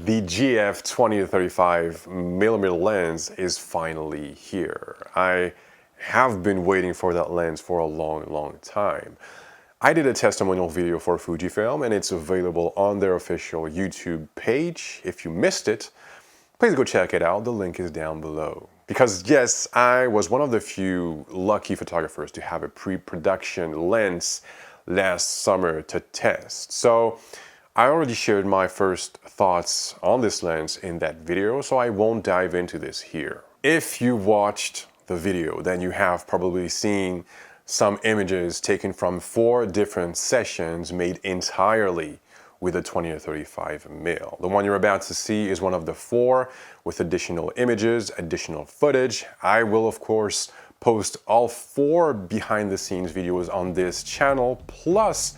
The GF20-35mm lens is finally here. I have been waiting for that lens for a long time. I did a testimonial video for Fujifilm and it's available on their official YouTube page. If you missed it, please go check it out. The link is down below. Because yes, I was one of the few lucky photographers to have a pre-production lens last summer to test. So I already shared my first thoughts on this lens in that video, so I won't dive into this here. If you watched the video, then you have probably seen some images taken from 4 different sessions made entirely with a 20-35mm. The one you're about to see is one of the 4 with additional images, additional footage. I will of course post all 4 behind the scenes videos on this channel, plus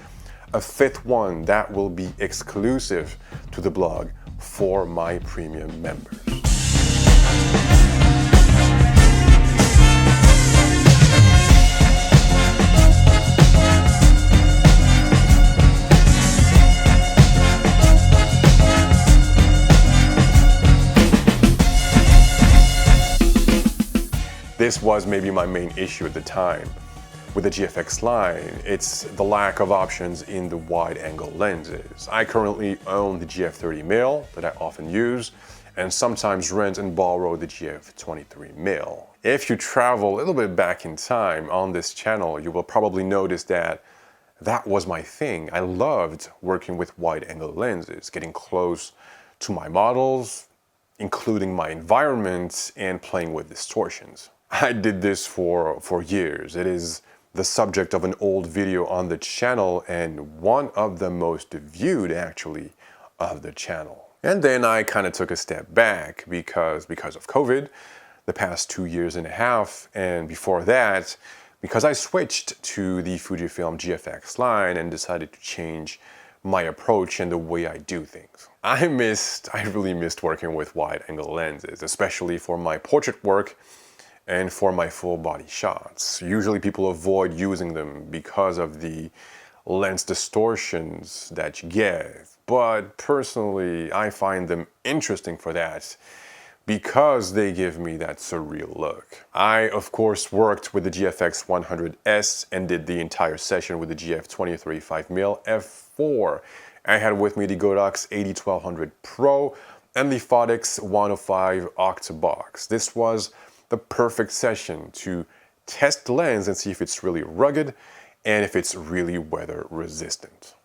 a 5th one that will be exclusive to the blog for my premium members. This was maybe my main issue at the time. With the GFX line, it's the lack of options in the wide-angle lenses. I currently own the GF30mm that I often use, and sometimes rent and borrow the GF23mm. If you travel a little bit back in time on this channel, you will probably notice that that was my thing. I loved working with wide-angle lenses, getting close to my models, including my environment, and playing with distortions. I did this for years. It is the subject of an old video on the channel and one of the most viewed actually of the channel. And then I kind of took a step back because of COVID, the past 2.5 years, and before that, because I switched to the Fujifilm GFX line and decided to change my approach and the way I do things. I really missed working with wide-angle lenses, especially for my portrait work and for my full body shots. Usually people avoid using them because of the lens distortions that you get, but personally I find them interesting for that because they give me that surreal look. I of course worked with the GFX 100S and did the entire session with the GF20-35mm f4. I had with me the GODOX AD1200pro and the Photox 105 Octabox. This was the perfect session to test the lens and see if it's really rugged and if it's really weather resistant.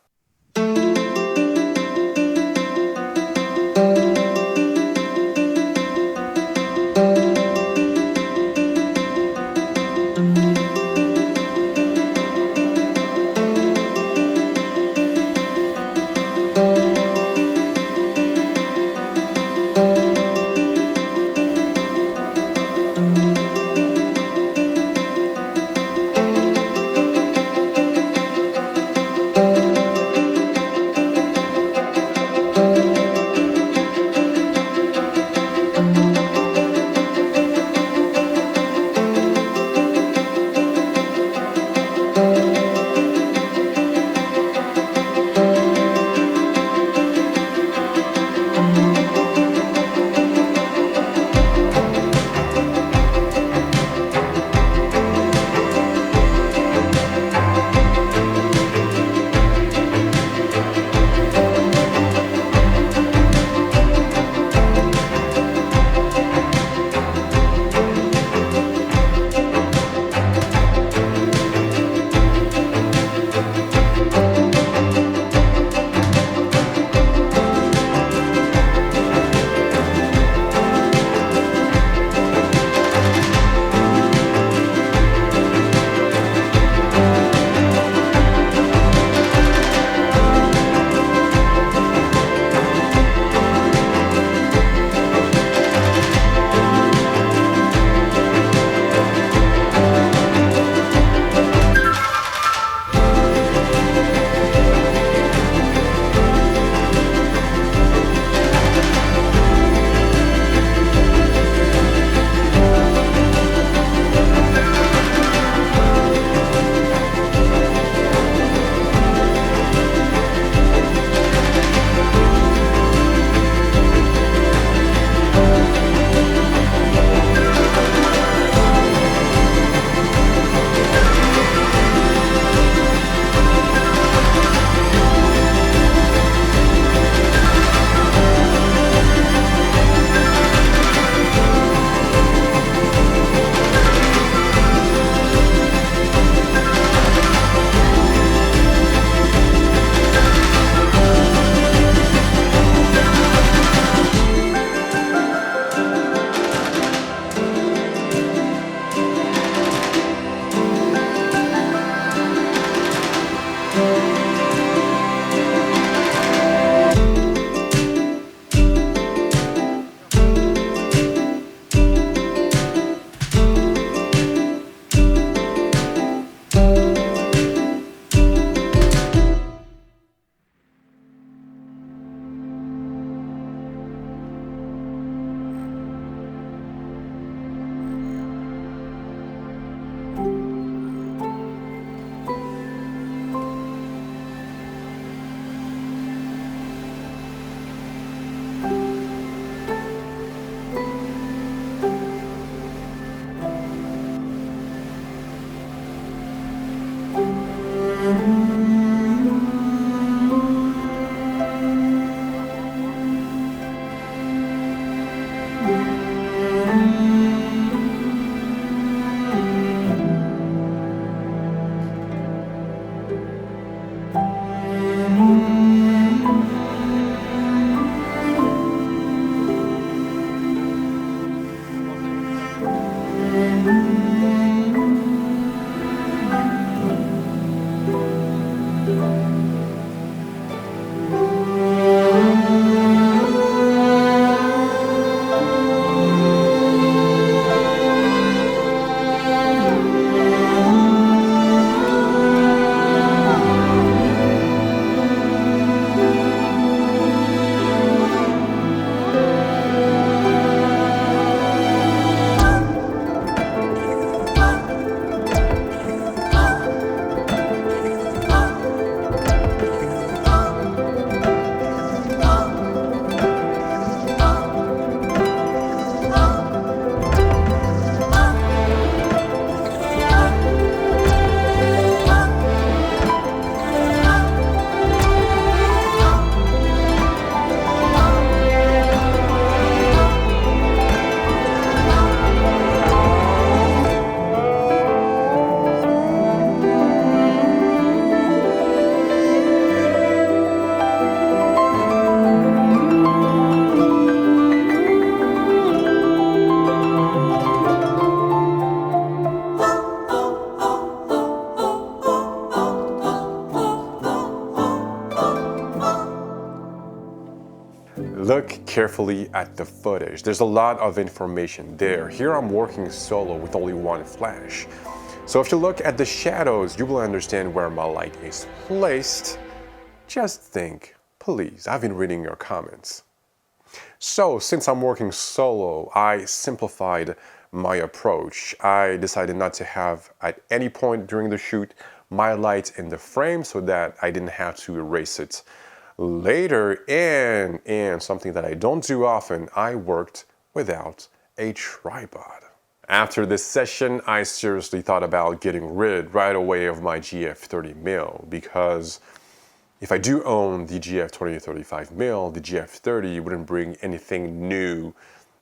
Look carefully at the footage. There's a lot of information there. Here I'm working solo with only one flash. So if you look at the shadows, you will understand where my light is placed. Just think, please. I've been reading your comments. So since I'm working solo, I simplified my approach. I decided not to have at any point during the shoot my light in the frame so that I didn't have to erase it later. And something that I don't do often, I worked without a tripod. After this session, I seriously thought about getting rid right away of my GF30mm because if I do own the GF20-35mm, the GF30 wouldn't bring anything new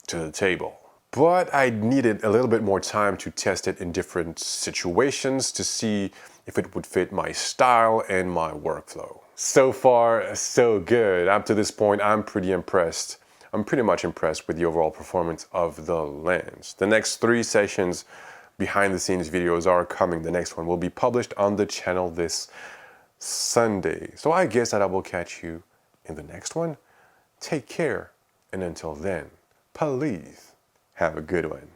to the table. But I needed a little bit more time to test it in different situations to see if it would fit my style and my workflow. So far, so good. Up to this point, I'm pretty impressed. I'm pretty much impressed with the overall performance of the lens. The next 3 sessions behind the scenes videos are coming. The next one will be published on the channel this Sunday. So I guess that I will catch you in the next one. Take care, and until then, please have a good one.